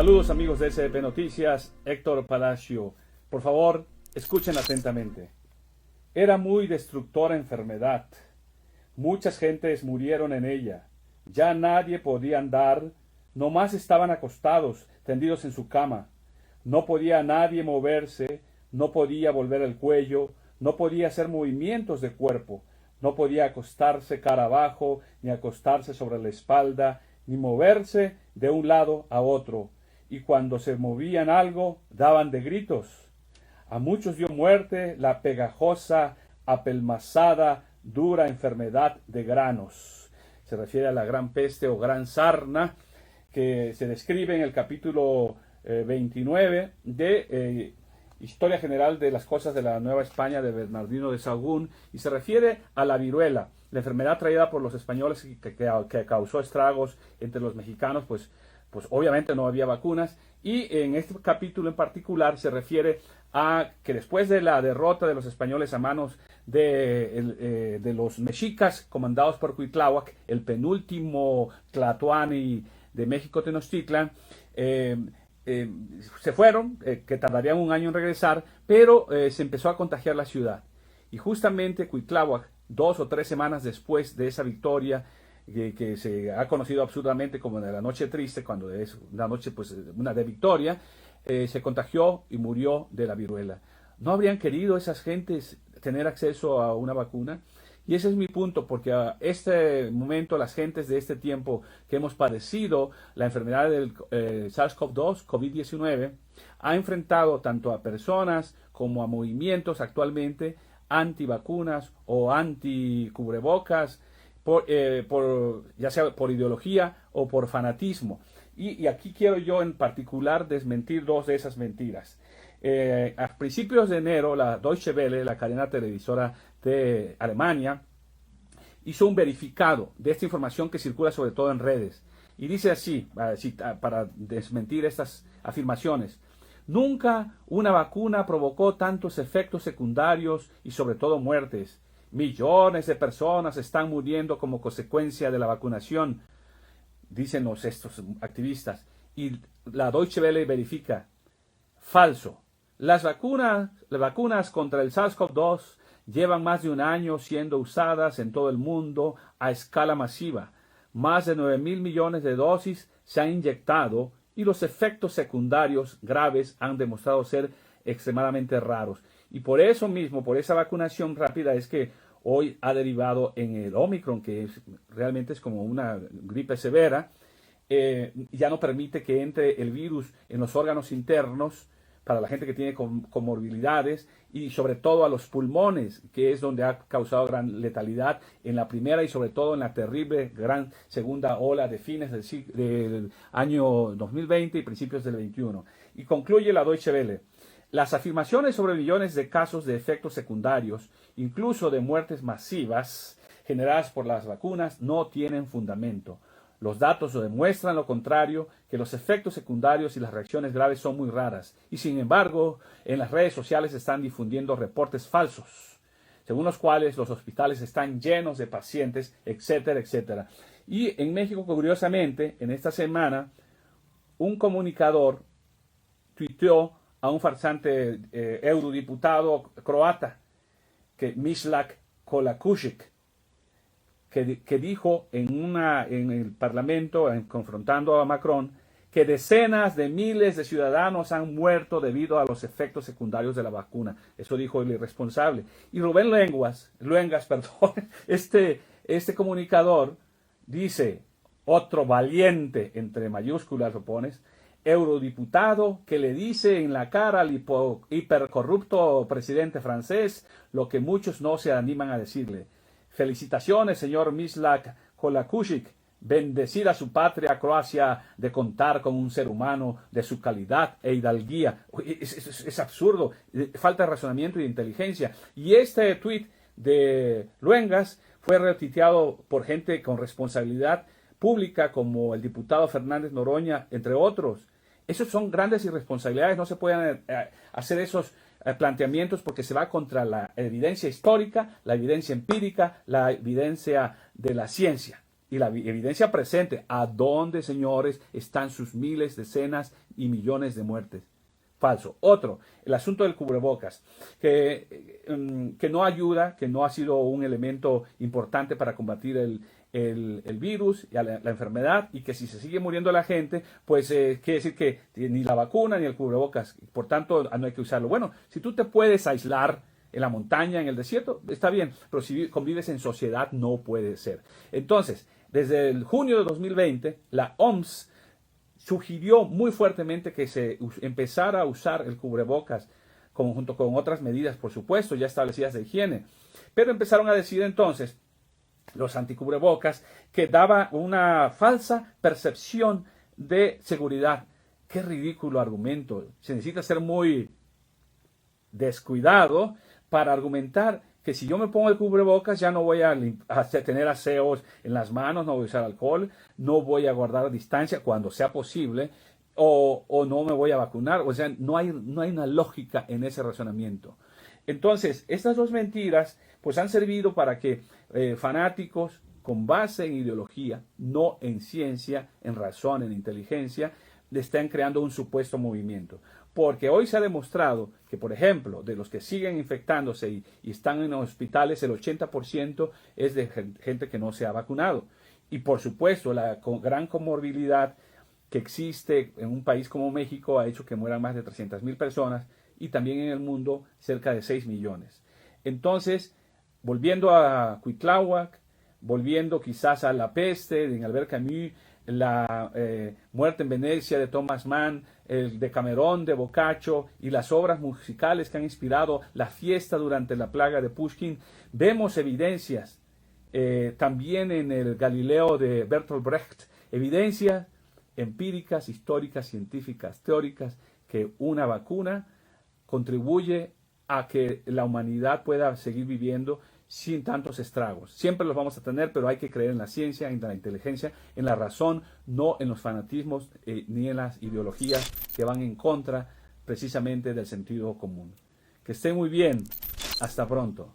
Saludos amigos de SDP Noticias, Héctor Palacio. Por favor, escuchen atentamente. Era muy destructora enfermedad. Muchas gentes murieron en ella. Ya nadie podía andar, nomás estaban acostados, tendidos en su cama. No podía nadie moverse, no podía volver el cuello, no podía hacer movimientos de cuerpo, no podía acostarse cara abajo, ni acostarse sobre la espalda, ni moverse de un lado a otro. Y cuando se movían algo, daban de gritos. A muchos dio muerte la pegajosa, apelmazada, dura enfermedad de granos. Se refiere a la gran peste o gran sarna que se describe en el capítulo 29 de Historia General de las Cosas de la Nueva España de Bernardino de Sahagún, y se refiere a la viruela, la enfermedad traída por los españoles que causó estragos entre los mexicanos, pues obviamente no había vacunas, y en este capítulo en particular se refiere a que después de la derrota de los españoles a manos de los mexicas comandados por Cuitláhuac, el penúltimo tlatoani de México Tenochtitlan, se fueron, que tardarían un año en regresar, pero se empezó a contagiar la ciudad. Y justamente Cuitláhuac, 2 o 3 semanas después de esa victoria, que se ha conocido absurdamente como de la noche triste, cuando es una noche una de victoria, se contagió y murió de la viruela. ¿No habrían querido esas gentes tener acceso a una vacuna? Y ese es mi punto, porque a este momento las gentes de este tiempo que hemos padecido la enfermedad del SARS-CoV-2, COVID-19, ha enfrentado tanto a personas como a movimientos actualmente antivacunas o anticubrebocas, ya sea por ideología o por fanatismo. Y aquí quiero yo en particular desmentir 2 de esas mentiras. A principios de enero, la Deutsche Welle, la cadena televisora de Alemania, hizo un verificado de esta información que circula sobre todo en redes. Y dice así, para desmentir estas afirmaciones: nunca una vacuna provocó tantos efectos secundarios y sobre todo muertes. Millones de personas están muriendo como consecuencia de la vacunación, dicen estos activistas. Y la Deutsche Welle verifica: falso. Las vacunas contra el SARS-CoV-2 llevan más de un año siendo usadas en todo el mundo a escala masiva. Más de 9.000 millones de dosis se han inyectado y los efectos secundarios graves han demostrado ser extremadamente raros. Y por eso mismo, por esa vacunación rápida, es que hoy ha derivado en el Omicron, que realmente es como una gripe severa. Ya no permite que entre el virus en los órganos internos para la gente que tiene comorbilidades, y sobre todo a los pulmones, que es donde ha causado gran letalidad en la primera y sobre todo en la terrible gran segunda ola de fines del año 2020 y principios del 21. Y concluye la Deutsche Welle: las afirmaciones sobre millones de casos de efectos secundarios, incluso de muertes masivas generadas por las vacunas, no tienen fundamento. Los datos demuestran lo contrario, que los efectos secundarios y las reacciones graves son muy raras. Y sin embargo, en las redes sociales se están difundiendo reportes falsos, según los cuales los hospitales están llenos de pacientes, etcétera, etcétera. Y en México, curiosamente, en esta semana, un comunicador tuiteó a un farsante eurodiputado croata, Mislav Kolakušić, que dijo en el Parlamento, confrontando a Macron, que decenas de miles de ciudadanos han muerto debido a los efectos secundarios de la vacuna. Eso dijo el irresponsable. Y Rubén Luengas, este comunicador, dice: otro valiente, entre mayúsculas lo pones, eurodiputado, que le dice en la cara al hipercorrupto presidente francés lo que muchos no se animan a decirle. Felicitaciones, señor Mislav Kolakušić. Bendecida su patria Croacia de contar con un ser humano de su calidad e hidalguía. Es absurdo, falta de razonamiento y de inteligencia. Y este tuit de Luengas fue retuiteado por gente con responsabilidad pública como el diputado Fernández Noroña, entre otros. Esos son grandes irresponsabilidades, no se pueden hacer esos planteamientos porque se va contra la evidencia histórica, la evidencia empírica, la evidencia de la ciencia. y la evidencia presente. ¿A dónde, señores, están sus miles, decenas y millones de muertes? Falso. Otro, el asunto del cubrebocas, que no ayuda, que no ha sido un elemento importante para combatir el virus y la enfermedad, y que si se sigue muriendo la gente, pues quiere decir que ni la vacuna ni el cubrebocas, por tanto no hay que usarlo. Bueno, si tú te puedes aislar en la montaña, en el desierto, está bien, pero si convives en sociedad no puede ser. Entonces, desde el junio de 2020, la OMS sugirió muy fuertemente que se empezara a usar el cubrebocas junto con otras medidas, por supuesto, ya establecidas de higiene. Pero empezaron a decir entonces los anticubrebocas que daba una falsa percepción de seguridad. Qué ridículo argumento. Se necesita ser muy descuidado para argumentar que si yo me pongo el cubrebocas ya no voy a tener aseos en las manos, no voy a usar alcohol, no voy a guardar distancia cuando sea posible, o no me voy a vacunar. O sea, no hay una lógica en ese razonamiento. Entonces, estas dos mentiras pues han servido para que fanáticos con base en ideología, no en ciencia, en razón, en inteligencia, le estén creando un supuesto movimiento. Porque hoy se ha demostrado que, por ejemplo, de los que siguen infectándose y están en hospitales, el 80% es de gente que no se ha vacunado. Y por supuesto, la gran comorbilidad que existe en un país como México ha hecho que mueran más de 300,000 personas y también en el mundo cerca de 6 millones. Entonces, volviendo a Cuitláhuac, volviendo quizás a La Peste de Albert Camus, la Muerte en Venecia de Thomas Mann, el Decamerón de Boccaccio y las obras musicales que han inspirado la fiesta durante la plaga de Pushkin, vemos evidencias también en el Galileo de Bertolt Brecht, evidencias empíricas, históricas, científicas, teóricas, que una vacuna contribuye a que la humanidad pueda seguir viviendo sin tantos estragos. Siempre los vamos a tener, pero hay que creer en la ciencia, en la inteligencia, en la razón, no en los fanatismos ni en las ideologías que van en contra precisamente del sentido común. Que estén muy bien. Hasta pronto.